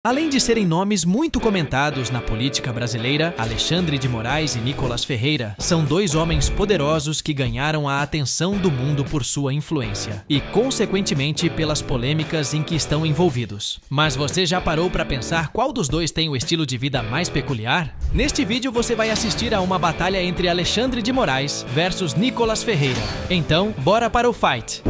Além de serem nomes muito comentados na política brasileira, Alexandre de Moraes e Nicolas Ferreira são dois homens poderosos que ganharam a atenção do mundo por sua influência e, consequentemente, pelas polêmicas em que estão envolvidos. Mas você já parou para pensar qual dos dois tem o estilo de vida mais peculiar? Neste vídeo você vai assistir a uma batalha entre Alexandre de Moraes versus Nicolas Ferreira. Então, bora para o fight!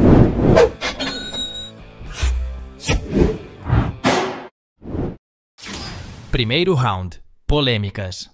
Primeiro round. Polêmicas.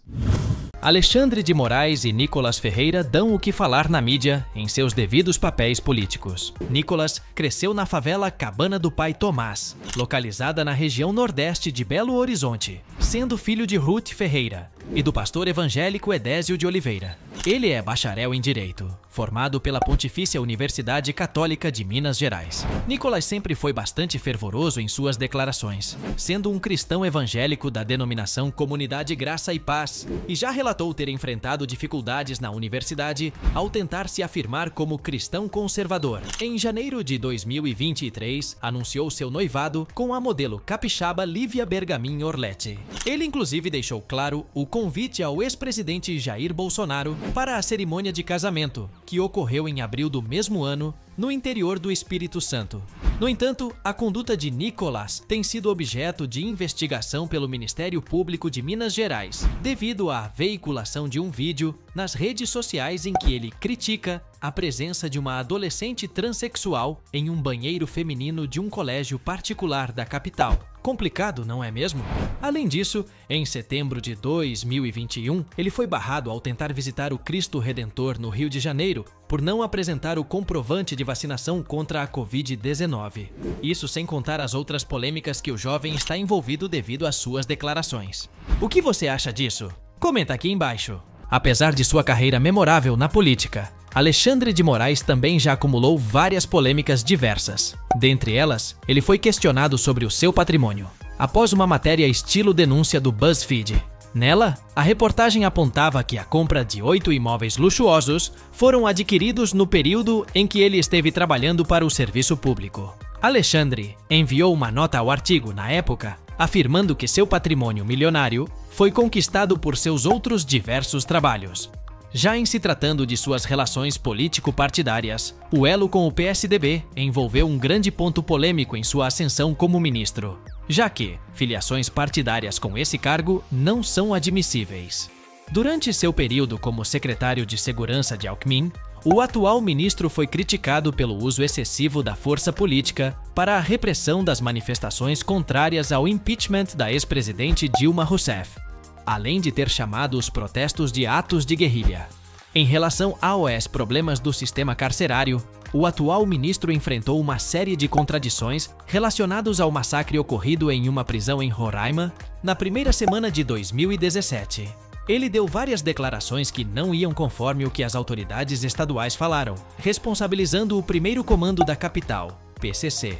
Alexandre de Moraes e Nicolas Ferreira dão o que falar na mídia em seus devidos papéis políticos. Nicolas cresceu na favela Cabana do Pai Tomás, localizada na região nordeste de Belo Horizonte, sendo filho de Ruth Ferreira e do pastor evangélico Edésio de Oliveira. Ele é bacharel em Direito, formado pela Pontifícia Universidade Católica de Minas Gerais. Nicolas sempre foi bastante fervoroso em suas declarações, sendo um cristão evangélico da denominação Comunidade Graça e Paz, e já relatou ter enfrentado dificuldades na universidade ao tentar se afirmar como cristão conservador. Em janeiro de 2023, anunciou seu noivado com a modelo capixaba Lívia Bergamin Orletti. Ele inclusive deixou claro o convite ao ex-presidente Jair Bolsonaro para a cerimônia de casamento, que ocorreu em abril do mesmo ano, no interior do Espírito Santo. No entanto, a conduta de Nicolas tem sido objeto de investigação pelo Ministério Público de Minas Gerais, devido à veiculação de um vídeo nas redes sociais em que ele critica a presença de uma adolescente transexual em um banheiro feminino de um colégio particular da capital. Complicado, não é mesmo? Além disso, em setembro de 2021, ele foi barrado ao tentar visitar o Cristo Redentor no Rio de Janeiro por não apresentar o comprovante de vacinação contra a Covid-19. Isso sem contar as outras polêmicas que o jovem está envolvido devido às suas declarações. O que você acha disso? Comenta aqui embaixo. Apesar de sua carreira memorável na política, Alexandre de Moraes também já acumulou várias polêmicas diversas. Dentre elas, ele foi questionado sobre o seu patrimônio, após uma matéria estilo denúncia do BuzzFeed. Nela, a reportagem apontava que a compra de 8 imóveis luxuosos foram adquiridos no período em que ele esteve trabalhando para o serviço público. Alexandre enviou uma nota ao artigo na época, afirmando que seu patrimônio milionário foi conquistado por seus outros diversos trabalhos. Já em se tratando de suas relações político-partidárias, o elo com o PSDB envolveu um grande ponto polêmico em sua ascensão como ministro, já que filiações partidárias com esse cargo não são admissíveis. Durante seu período como secretário de Segurança de Alckmin, o atual ministro foi criticado pelo uso excessivo da força política para a repressão das manifestações contrárias ao impeachment da ex-presidente Dilma Rousseff, além de ter chamado os protestos de atos de guerrilha. Em relação aos problemas do sistema carcerário, o atual ministro enfrentou uma série de contradições relacionados ao massacre ocorrido em uma prisão em Roraima na primeira semana de 2017. Ele deu várias declarações que não iam conforme o que as autoridades estaduais falaram, responsabilizando o primeiro comando da capital, PCC.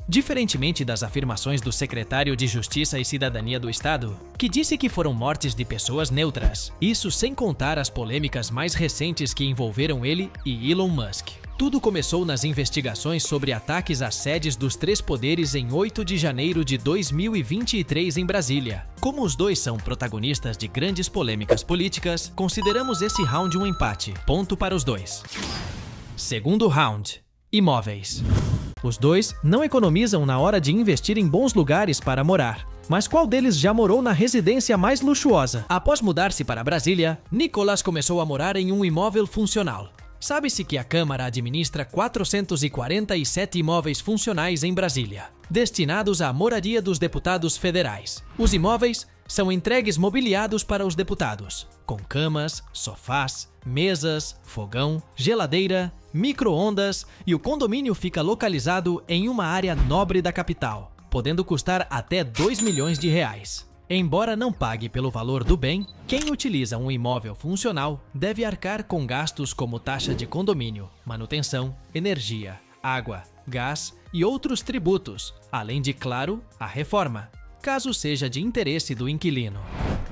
Diferentemente das afirmações do secretário de Justiça e Cidadania do Estado, que disse que foram mortes de pessoas neutras, isso sem contar as polêmicas mais recentes que envolveram ele e Elon Musk. Tudo começou nas investigações sobre ataques às sedes dos três poderes em 8 de janeiro de 2023 em Brasília. Como os dois são protagonistas de grandes polêmicas políticas, consideramos esse round um empate, ponto para os dois. Segundo round. Imóveis. Os dois não economizam na hora de investir em bons lugares para morar. Mas qual deles já morou na residência mais luxuosa? Após mudar-se para Brasília, Nicolas começou a morar em um imóvel funcional. Sabe-se que a Câmara administra 447 imóveis funcionais em Brasília, destinados à moradia dos deputados federais. Os imóveis são entregues mobiliados para os deputados, com camas, sofás, mesas, fogão, geladeira, micro-ondas, e o condomínio fica localizado em uma área nobre da capital, podendo custar até 2 milhões de reais. Embora não pague pelo valor do bem, quem utiliza um imóvel funcional deve arcar com gastos como taxa de condomínio, manutenção, energia, água, gás e outros tributos, além de, claro, a reforma, caso seja de interesse do inquilino.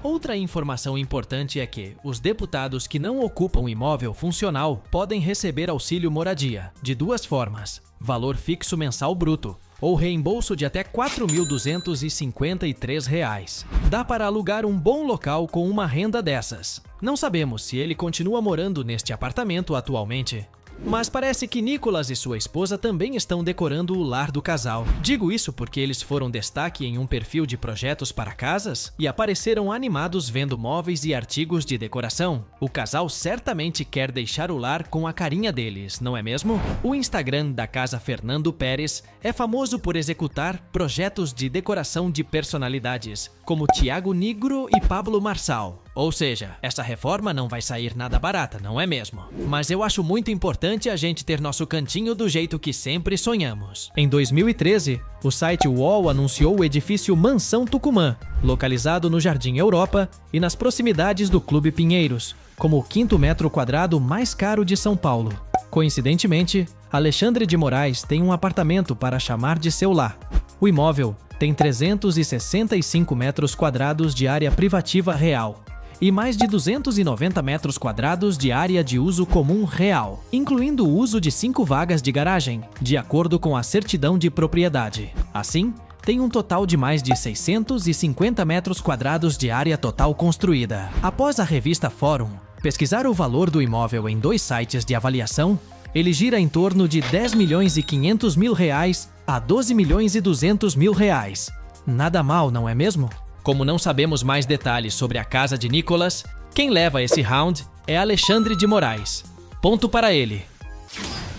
Outra informação importante é que os deputados que não ocupam imóvel funcional podem receber auxílio moradia, de duas formas: valor fixo mensal bruto, ou reembolso de até R$ 4.253. Dá para alugar um bom local com uma renda dessas. Não sabemos se ele continua morando neste apartamento atualmente. Mas parece que Nicholas e sua esposa também estão decorando o lar do casal. Digo isso porque eles foram destaque em um perfil de projetos para casas e apareceram animados vendo móveis e artigos de decoração. O casal certamente quer deixar o lar com a carinha deles, não é mesmo? O Instagram da Casa Fernando Pérez é famoso por executar projetos de decoração de personalidades, como Thiago Nigro e Pablo Marçal. Ou seja, essa reforma não vai sair nada barata, não é mesmo? Mas eu acho muito importante a gente ter nosso cantinho do jeito que sempre sonhamos. Em 2013, o site UOL anunciou o edifício Mansão Tucumã, localizado no Jardim Europa e nas proximidades do Clube Pinheiros, como o 5º metro quadrado mais caro de São Paulo. Coincidentemente, Alexandre de Moraes tem um apartamento para chamar de seu lar. O imóvel tem 365 metros quadrados de área privativa real e mais de 290 metros quadrados de área de uso comum real, incluindo o uso de 5 vagas de garagem, de acordo com a certidão de propriedade. Assim, tem um total de mais de 650 metros quadrados de área total construída. Após a revista Fórum pesquisar o valor do imóvel em 2 sites de avaliação, ele gira em torno de R$10.500.000 a R$12.200.000. Nada mal, não é mesmo? Como não sabemos mais detalhes sobre a casa de Nicholas, quem leva esse round é Alexandre de Moraes. Ponto para ele.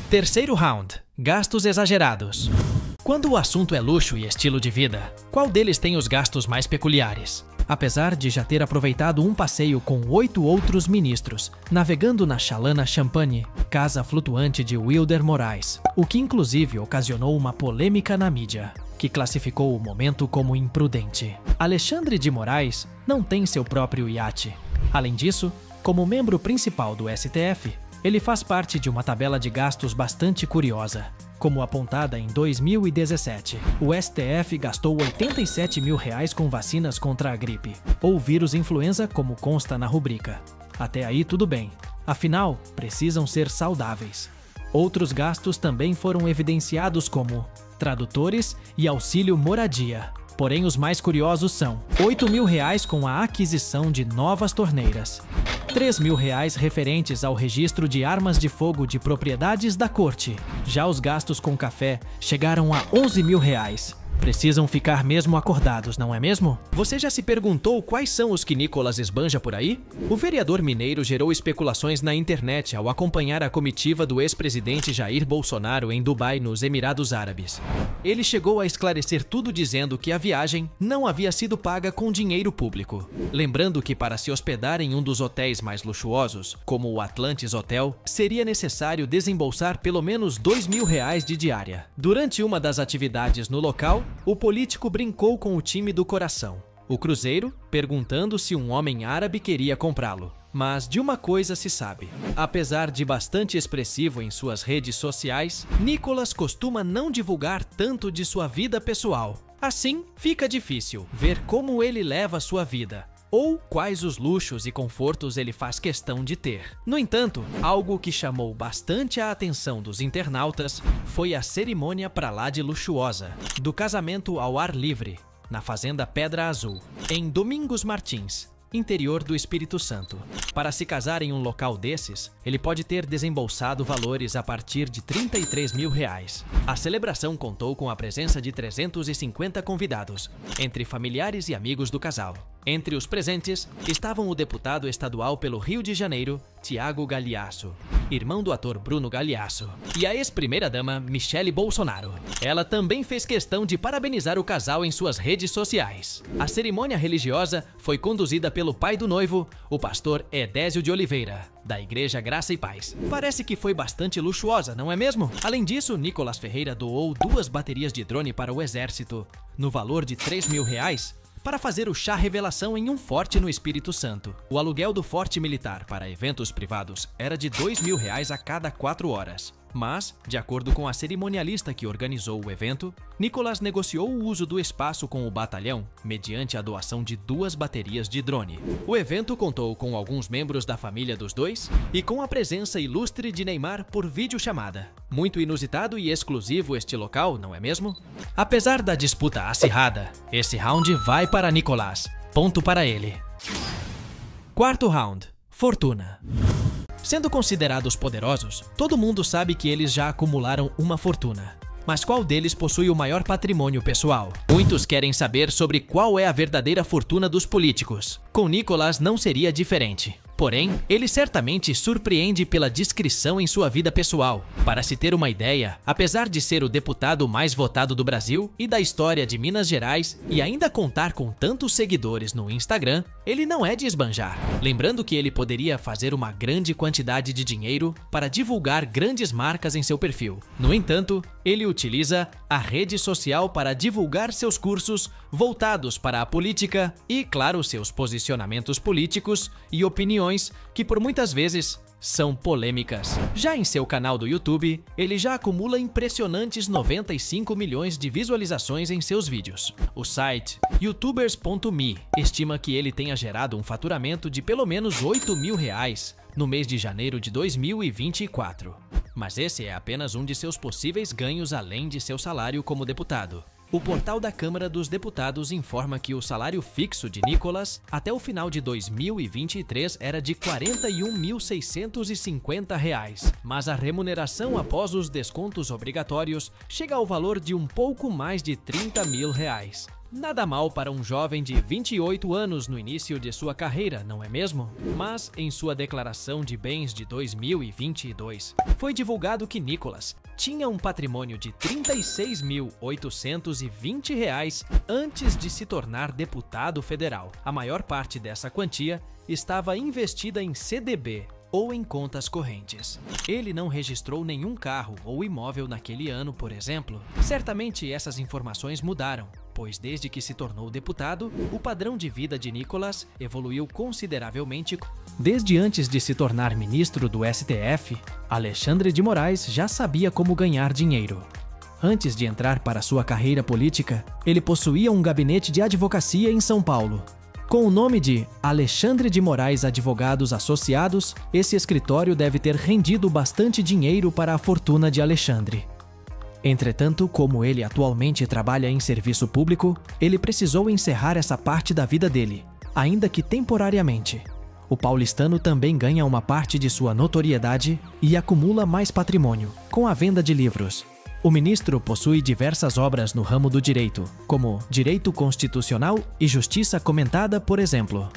Terceiro round: gastos exagerados. Quando o assunto é luxo e estilo de vida, qual deles tem os gastos mais peculiares? Apesar de já ter aproveitado um passeio com 8 outros ministros, navegando na Chalana Champagne, casa flutuante de Wilder Moraes, o que inclusive ocasionou uma polêmica na mídia, que classificou o momento como imprudente. Alexandre de Moraes não tem seu próprio iate. Além disso, como membro principal do STF, ele faz parte de uma tabela de gastos bastante curiosa. Como apontada em 2017, o STF gastou R$87 mil com vacinas contra a gripe, ou vírus influenza, como consta na rubrica. Até aí tudo bem, afinal, precisam ser saudáveis. Outros gastos também foram evidenciados como tradutores e auxílio moradia. Porém, os mais curiosos são R$8 mil com a aquisição de novas torneiras, R$3 mil referentes ao registro de armas de fogo de propriedades da corte. Já os gastos com café chegaram a R$11 mil. Precisam ficar mesmo acordados, não é mesmo? Você já se perguntou quais são os que Nicholas esbanja por aí? O vereador mineiro gerou especulações na internet ao acompanhar a comitiva do ex-presidente Jair Bolsonaro em Dubai, nos Emirados Árabes. Ele chegou a esclarecer tudo dizendo que a viagem não havia sido paga com dinheiro público. Lembrando que para se hospedar em um dos hotéis mais luxuosos, como o Atlantis Hotel, seria necessário desembolsar pelo menos R$2 mil de diária. Durante uma das atividades no local, o político brincou com o time do coração, o Cruzeiro, perguntando se um homem árabe queria comprá-lo. Mas de uma coisa se sabe: apesar de bastante expressivo em suas redes sociais, Nicholas costuma não divulgar tanto de sua vida pessoal. Assim, fica difícil ver como ele leva sua vida, ou quais os luxos e confortos ele faz questão de ter. No entanto, algo que chamou bastante a atenção dos internautas foi a cerimônia pra lá de luxuosa do casamento ao ar livre, na Fazenda Pedra Azul, em Domingos Martins, interior do Espírito Santo. Para se casar em um local desses, ele pode ter desembolsado valores a partir de R$33 mil. A celebração contou com a presença de 350 convidados, entre familiares e amigos do casal. Entre os presentes estavam o deputado estadual pelo Rio de Janeiro, Thiago Galhaço, irmão do ator Bruno Galhaço, e a ex-primeira-dama Michele Bolsonaro. Ela também fez questão de parabenizar o casal em suas redes sociais. A cerimônia religiosa foi conduzida pelo pai do noivo, o pastor Edésio de Oliveira, da Igreja Graça e Paz. Parece que foi bastante luxuosa, não é mesmo? Além disso, Nicholas Ferreira doou 2 baterias de drone para o exército, no valor de R$3 mil, para fazer o chá revelação em um forte no Espírito Santo. O aluguel do forte militar para eventos privados era de R$2 mil a cada 4 horas. Mas, de acordo com a cerimonialista que organizou o evento, Nicolas negociou o uso do espaço com o batalhão mediante a doação de 2 baterias de drone. O evento contou com alguns membros da família dos dois e com a presença ilustre de Neymar por videochamada. Muito inusitado e exclusivo este local, não é mesmo? Apesar da disputa acirrada, esse round vai para Nicolas. Ponto para ele. Quarto round. Fortuna. Sendo considerados poderosos, todo mundo sabe que eles já acumularam uma fortuna. Mas qual deles possui o maior patrimônio pessoal? Muitos querem saber sobre qual é a verdadeira fortuna dos políticos. Com Nicolas não seria diferente. Porém, ele certamente surpreende pela discrição em sua vida pessoal. Para se ter uma ideia, apesar de ser o deputado mais votado do Brasil e da história de Minas Gerais e ainda contar com tantos seguidores no Instagram, ele não é de esbanjar. Lembrando que ele poderia fazer uma grande quantidade de dinheiro para divulgar grandes marcas em seu perfil. No entanto, ele utiliza a rede social para divulgar seus cursos voltados para a política e, claro, seus posicionamentos políticos e opiniões que por muitas vezes são polêmicas. Já em seu canal do YouTube, ele já acumula impressionantes 95 milhões de visualizações em seus vídeos. O site youtubers.me estima que ele tenha gerado um faturamento de pelo menos R$8.000 no mês de janeiro de 2024. Mas esse é apenas um de seus possíveis ganhos além de seu salário como deputado. O portal da Câmara dos Deputados informa que o salário fixo de Nicolas até o final de 2023 era de R$41.650, mas a remuneração após os descontos obrigatórios chega ao valor de um pouco mais de R$30.000. Nada mal para um jovem de 28 anos no início de sua carreira, não é mesmo? Mas, em sua declaração de bens de 2022, foi divulgado que Nicolas tinha um patrimônio de R$36.820 antes de se tornar deputado federal. A maior parte dessa quantia estava investida em CDB, ou em contas correntes. Ele não registrou nenhum carro ou imóvel naquele ano, por exemplo. Certamente essas informações mudaram, pois desde que se tornou deputado, o padrão de vida de Nicolas evoluiu consideravelmente. Desde antes de se tornar ministro do STF, Alexandre de Moraes já sabia como ganhar dinheiro. Antes de entrar para sua carreira política, ele possuía um gabinete de advocacia em São Paulo. Com o nome de Alexandre de Moraes Advogados Associados, esse escritório deve ter rendido bastante dinheiro para a fortuna de Alexandre. Entretanto, como ele atualmente trabalha em serviço público, ele precisou encerrar essa parte da vida dele, ainda que temporariamente. O paulistano também ganha uma parte de sua notoriedade e acumula mais patrimônio, com a venda de livros. O ministro possui diversas obras no ramo do direito, como Direito Constitucional e Justiça Comentada, por exemplo.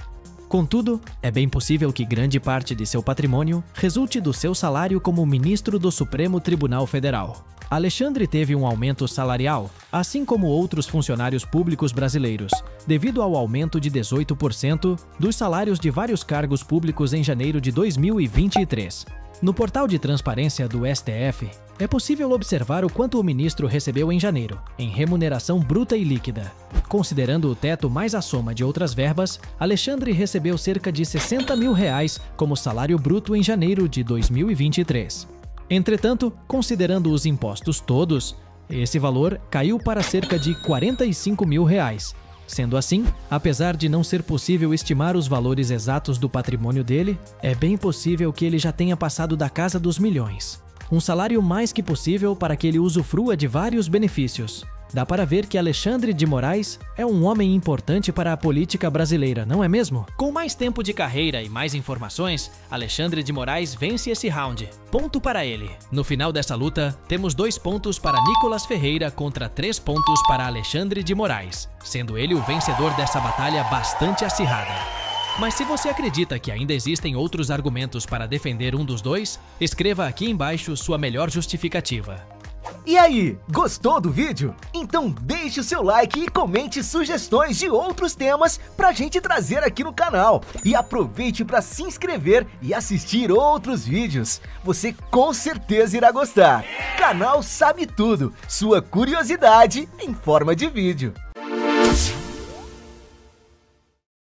Contudo, é bem possível que grande parte de seu patrimônio resulte do seu salário como ministro do Supremo Tribunal Federal. Alexandre teve um aumento salarial, assim como outros funcionários públicos brasileiros, devido ao aumento de 18% dos salários de vários cargos públicos em janeiro de 2023. No portal de transparência do STF, é possível observar o quanto o ministro recebeu em janeiro, em remuneração bruta e líquida. Considerando o teto mais a soma de outras verbas, Alexandre recebeu cerca de R$60.000 como salário bruto em janeiro de 2023. Entretanto, considerando os impostos todos, esse valor caiu para cerca de R$45.000. Sendo assim, apesar de não ser possível estimar os valores exatos do patrimônio dele, é bem possível que ele já tenha passado da casa dos milhões. Um salário mais que possível para que ele usufrua de vários benefícios. Dá para ver que Alexandre de Moraes é um homem importante para a política brasileira, não é mesmo? Com mais tempo de carreira e mais informações, Alexandre de Moraes vence esse round. Ponto para ele. No final dessa luta, temos 2 pontos para Nicolas Ferreira contra 3 pontos para Alexandre de Moraes, sendo ele o vencedor dessa batalha bastante acirrada. Mas se você acredita que ainda existem outros argumentos para defender um dos dois, escreva aqui embaixo sua melhor justificativa. E aí, gostou do vídeo? Então deixe o seu like e comente sugestões de outros temas pra gente trazer aqui no canal. E aproveite para se inscrever e assistir outros vídeos. Você com certeza irá gostar. Canal Sabe Tudo, sua curiosidade em forma de vídeo.